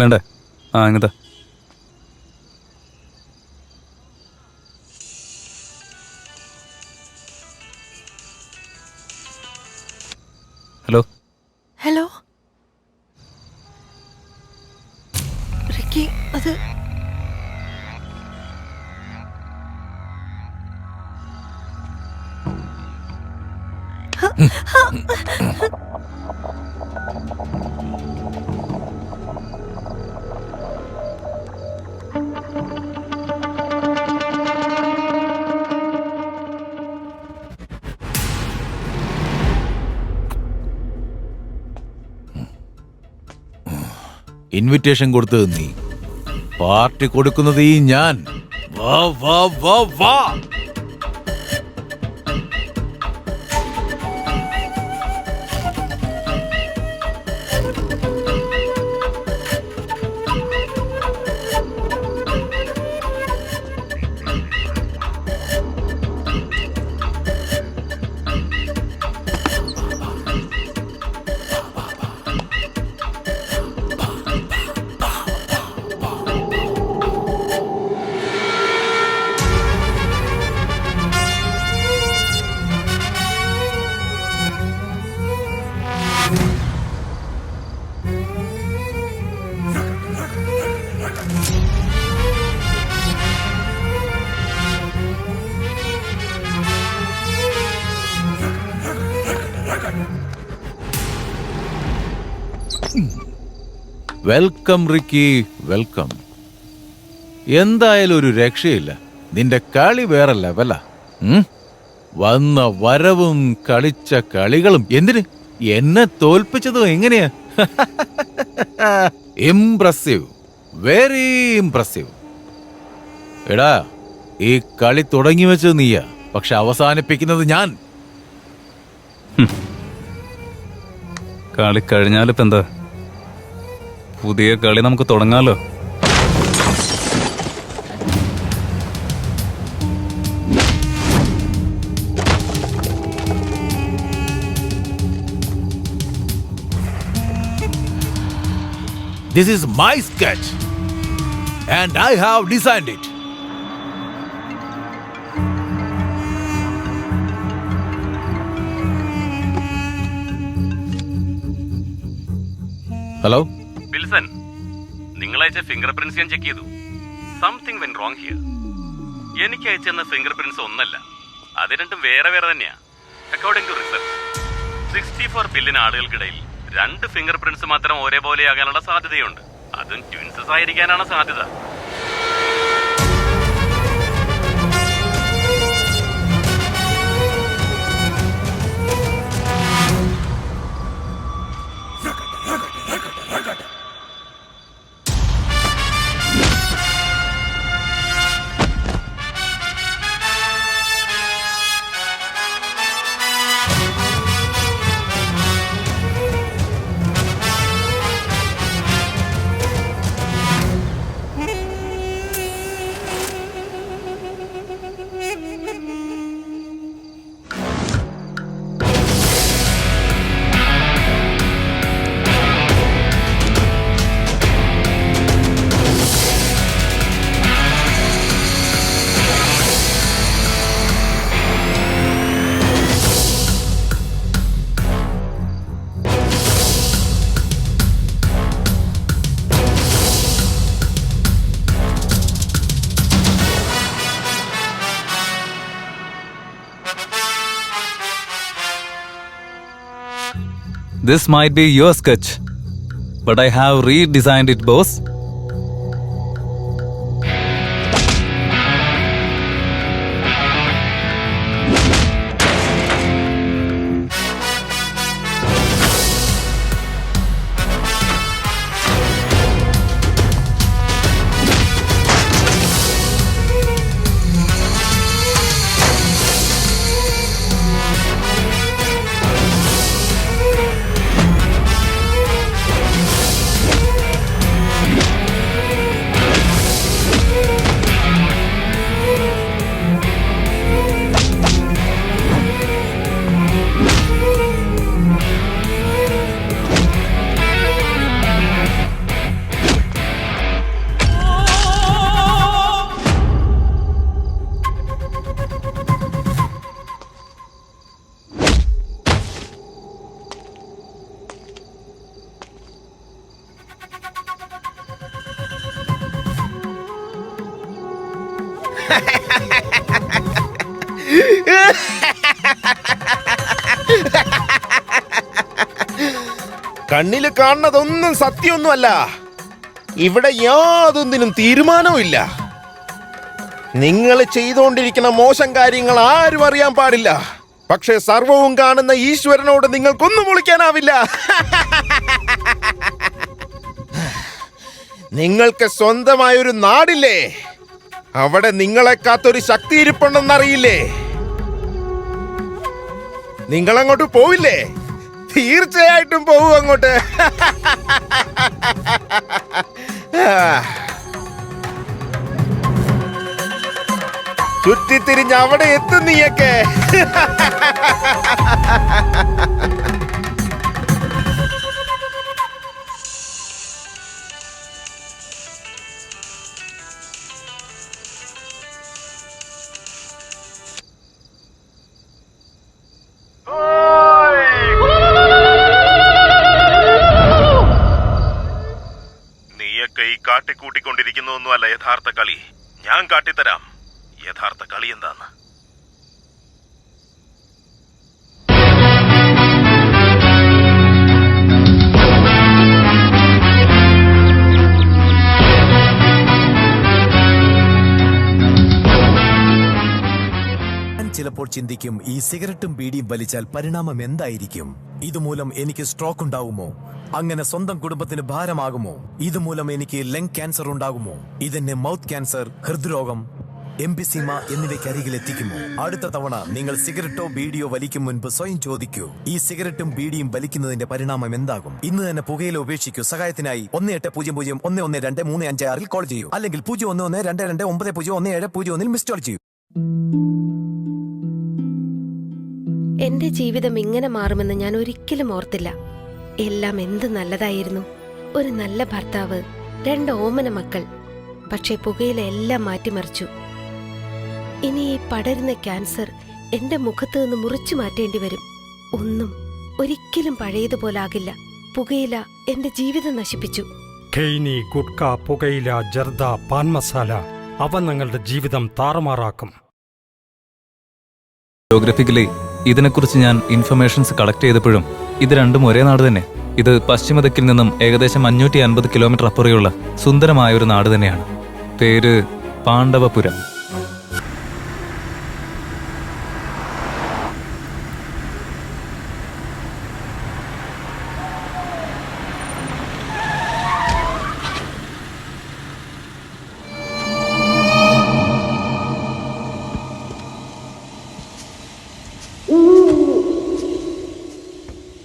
വേണ്ടേ? ഇങ്ങനത്തെ hello hello Ricky, അത് ഇൻവിറ്റേഷൻ കൊടുത്തത് നീ, പാർട്ടി കൊടുക്കുന്നത് ഈ ഞാൻ. വാ വാ വാ വാ. Welcome Ricky, welcome. എന്തായാലും ഒരു രക്ഷയില്ല. നിന്റെ കളി വേറെ ലെവലാ. വന്ന വരവും കളിച്ച കളികളും. എന്തിന് എന്നെ തോൽപ്പിച്ചതും എങ്ങനെയാ? Impressive, very impressive. എടാ, ഈ കളി തുടങ്ങി വെച്ചത് നീയാ, പക്ഷെ അവസാനിപ്പിക്കുന്നത് ഞാൻ. കളി കഴിഞ്ഞാലിപ്പോ എന്താ? പുതിയ കളി നമുക്ക് തുടങ്ങാലോ. This is my sketch and I have designed it. Hello Wilson, നിങ്ങൾ അയച്ച ഫിംഗർ പ്രിന്റ്സ് ഞാൻ ചെക്ക് ചെയ്തു. Something went wrong here. എനിക്ക് അയച്ചെന്ന ഫിംഗർ പ്രിന്റ്സ് ഒന്നല്ല, അത് രണ്ടും വേറെ വേറെ തന്നെയാ. അക്കോർഡിംഗ് ടു റിസർച്ച്, 64 ബില്യൺ ആളുകൾക്കിടയിൽ 2 ഫിംഗർ പ്രിന്റ്സ് മാത്രം ഒരേപോലെയാകാനുള്ള സാധ്യതയുണ്ട്. അതും ട്വിൻസസ് ആയിരിക്കാനാണ് സാധ്യത. This might be your sketch, but I have redesigned it, boss. കണ്ണില് കാണുന്നതൊന്നും സത്യമൊന്നുമല്ല. ഇവിടെ യാതൊന്നിനും തീരുമാനവുമില്ല. നിങ്ങൾ ചെയ്തുകൊണ്ടിരിക്കുന്ന മോശം കാര്യങ്ങൾ ആരും അറിയാൻ പാടില്ല. പക്ഷെ സർവവും കാണുന്ന ഈശ്വരനോട് നിങ്ങൾക്കൊന്നും വിളിക്കാനാവില്ല. നിങ്ങൾക്ക് സ്വന്തമായൊരു നാടില്ലേ? അവിടെ നിങ്ങളെ കാത്തൊരു ശക്തി ഇരിപ്പുണ്ടെന്നറിയില്ലേ? നിങ്ങളങ്ങോട്ട് പോവില്ലേ? തീർച്ചയായിട്ടും പോവും അങ്ങോട്ട്. ചുറ്റിത്തിരിഞ്ഞ് അവിടെ എത്തും നീയൊക്കെ. നീയൊക്കെ ഈ കാട്ടിക്കൂട്ടിക്കൊണ്ടിരിക്കുന്നതൊന്നുമല്ല യഥാർത്ഥ കളി. ഞാൻ കാട്ടിത്തരാം യഥാർത്ഥ കളി എന്താന്ന്. ചിലപ്പോൾ ചിന്തിക്കും, ഈ സിഗരറ്റും ബീഡിയും വലിച്ചാൽ പരിണാമം എന്തായിരിക്കും? ഇതുമൂലം എനിക്ക് സ്ട്രോക്ക് ഉണ്ടാകുമോ? അങ്ങനെ സ്വന്തം കുടുംബത്തിന് ഭാരമാകുമോ? ഇതുമൂലം എനിക്ക് ലങ് ക്യാൻസർ ഉണ്ടാകുമോ? ഇതെന്നെ മൗത്ത് ക്യാൻസർ, ഹൃദ്രോഗം, എംഫിസീമ എന്നിവയ്ക്കരികിൽ എത്തിക്കുമോ? അടുത്ത തവണ നിങ്ങൾ സിഗരറ്റോ ബീഡിയോ വലിക്കും മുൻപ് സ്വയം ചോദിക്കൂ, ഈ സിഗരറ്റും ബീഡിയും വലിക്കുന്നതിന്റെ പരിണാമം എന്താകും? ഇന്ന് തന്നെ പുകയില ഉപേക്ഷിക്കൂ. സഹായത്തിനായി 1800-112-356 കോൾ ചെയ്യൂ, അല്ലെങ്കിൽ 011229011701 മിസ് കോൾ ചെയ്യൂ. എന്റെ ജീവിതം ഇങ്ങനെ മാറുമെന്ന് ഞാൻ ഒരിക്കലും ഓർത്തില്ല. എല്ലാം എന്ത് നല്ലതായിരുന്നു. ഒരു നല്ല ഭർത്താവ്, 2 ഓമന മക്കൾ. പക്ഷെ പുകയില എല്ലാം മാറ്റിമറിച്ചു. ഇനി ഈ പടരുന്ന ക്യാൻസർ എന്റെ മുഖത്ത് നിന്ന് മുറിച്ചു മാറ്റേണ്ടി വരും. ഒന്നും ഒരിക്കലും പഴയതുപോലാകില്ല. പുകയില എന്റെ ജീവിതം നശിപ്പിച്ചു. ഖെയ്നി, ഗുഡ്ക, പുകയില, ജർദ, പാൻ മസാല അവ നിങ്ങളുടെ ജീവിതം താറുമാറാക്കും. ജോഗ്രഫിക്കലി ഇതിനെക്കുറിച്ച് ഞാൻ ഇൻഫർമേഷൻസ് കളക്ട് ചെയ്തപ്പോഴും ഇത് രണ്ടും ഒരേ നാട് തന്നെ. ഇത് പശ്ചിമദിക്കിൽ നിന്നും ഏകദേശം 550 കിലോമീറ്റർ അപ്പുറയുള്ള സുന്ദരമായ ഒരു നാട് തന്നെയാണ്. പേര് പാണ്ഡവപുരം.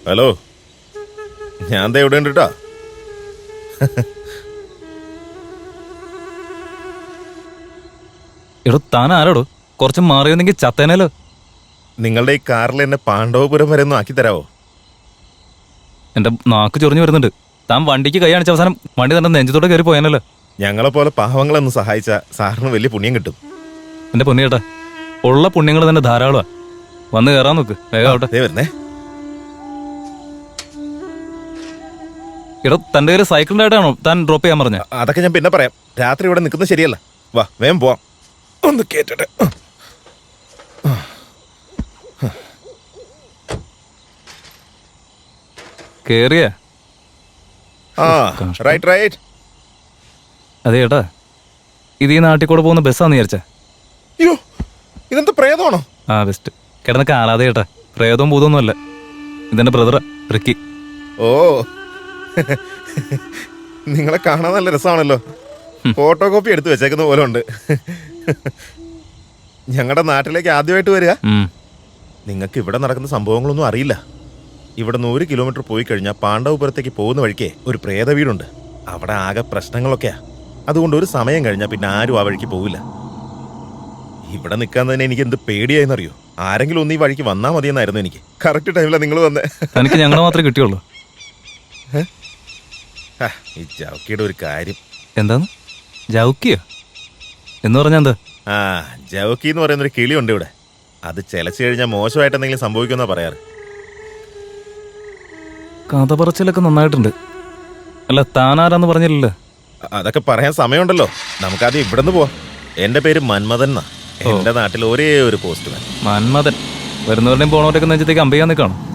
ഹലോ, ഞാൻ ദേ ഇവിടെ ഉണ്ട് കേട്ടോ. എടോ, താൻ ആരോടോ? കുറച്ച് മാറിയൊന്നെങ്കിൽ ചത്തേനല്ലോ. നിങ്ങളുടെ ഈ കാറിൽ എന്നെ പാണ്ഡവപുരം വരെ ഒന്ന് ആക്കി തരാവോ? എന്റെ നാക്ക് ചൊറിഞ്ഞു വരുന്നുണ്ട്. താൻ വണ്ടിക്ക് കൈ കാണിച്ച അവസാനം വണ്ടി തന്നെ നെഞ്ചത്തോടെ കയറി പോയാനല്ലോ. ഞങ്ങളെ പോലെ പാവങ്ങളൊന്ന് സഹായിച്ച സാറിന് വലിയ പുണ്യം കിട്ടും. എന്റെ പൊന്നിയേട്ടാ, ഉള്ള പുണ്യങ്ങൾ തന്നെ ധാരാളമാ. വന്ന് കയറാൻ നോക്ക്, വേഗം ആവട്ടെ. ദേ വരുന്നേ. എടോ, തന്റെ കയ്യിൽ സൈക്കിളിന്റെ ആയിട്ടാണോ താൻ ഡ്രോപ്പ് ചെയ്യാൻ പറഞ്ഞ? അതൊക്കെ ഞാൻ പിന്നെ പറയാം. രാത്രി ഇവിടെ നിൽക്കുന്നത് ശരിയല്ല. വാ, വേഗം പോവാം. ഒന്ന് കേട്ടിട്ട്. കേറിയ ആ, റൈറ്റ് റൈറ്റ്. അതെ ഏട്ടാ, ഇത് ഈ നാട്ടിൽ കൂടെ പോകുന്ന ബസ്സാന്ന് വിചാരിച്ച. അയ്യോ, ഇതെന്താ പ്രേതമാണോ? ആ, ബെസ്റ്റ്. കിടന്ന് കാലാതെ ഏട്ടാ, പ്രേതവും ഭൂതമൊന്നും അല്ല. ഇതെന്റെ ബ്രദറാ, റിക്കി. ഓ, നിങ്ങളെ കാണാൻ നല്ല രസമാണല്ലോ. ഫോട്ടോ കോപ്പി എടുത്ത് വെച്ചേക്കുന്ന പോലെ ഉണ്ട്. ഞങ്ങളുടെ നാട്ടിലേക്ക് ആദ്യമായിട്ട് വരിക. നിങ്ങൾക്ക് ഇവിടെ നടക്കുന്ന സംഭവങ്ങളൊന്നും അറിയില്ല. ഇവിടെ 100 കിലോമീറ്റർ പോയി കഴിഞ്ഞാൽ പാണ്ഡവപുരത്തേക്ക് പോകുന്ന വഴിക്ക് ഒരു പ്രേത വീടുണ്ട്. അവിടെ ആകെ പ്രശ്നങ്ങളൊക്കെയാ. അതുകൊണ്ട് ഒരു സമയം കഴിഞ്ഞാൽ പിന്നെ ആരും ആ വഴിക്ക് പോവില്ല. ഇവിടെ നിൽക്കാൻ തന്നെ എനിക്ക് എന്ത് പേടിയായെന്നറിയോ? ആരെങ്കിലും ഒന്ന് ഈ വഴിക്ക് വന്നാൽ മതിയെന്നായിരുന്നു എനിക്ക്. കറക്റ്റ് ടൈമിലാണ് നിങ്ങൾ വന്നേ. എനിക്ക് ഞങ്ങളെ മാത്രമേ കിട്ടിയുള്ളൂ. ഈ ജൗക്കിയുടെ ഒരു കാര്യം. എന്താന്ന്? ജൗക്കിയോ എന്ന് പറഞ്ഞാ എന്താ? ആ, ജൗക്കി എന്ന് പറയുന്നൊരു കിളിയുണ്ട് ഇവിടെ. അത് ചെലച്ചു കഴിഞ്ഞാൽ മോശമായിട്ട് എന്തെങ്കിലും സംഭവിക്കുമെന്നാ പറയാറ്. കഥ പറച്ചിലൊക്കെ നന്നായിട്ടുണ്ട്. അല്ല, താനാരാന്ന് പറഞ്ഞില്ലല്ലോ. അതൊക്കെ പറയാൻ സമയമുണ്ടല്ലോ. നമുക്കാദ്യം ഇവിടെ നിന്ന് പോവാം. എന്റെ പേര് മന്മഥൻ എന്നാ. എന്റെ നാട്ടിൽ ഒരേ ഒരു പോസ്റ്റ്മാൻ. മന്മഥൻ വരുന്നവരുടെയും പോണവരുടെയൊക്കെ നെഞ്ചത്തേക്ക് അമ്പയ്യാൻ നിൽക്കണം.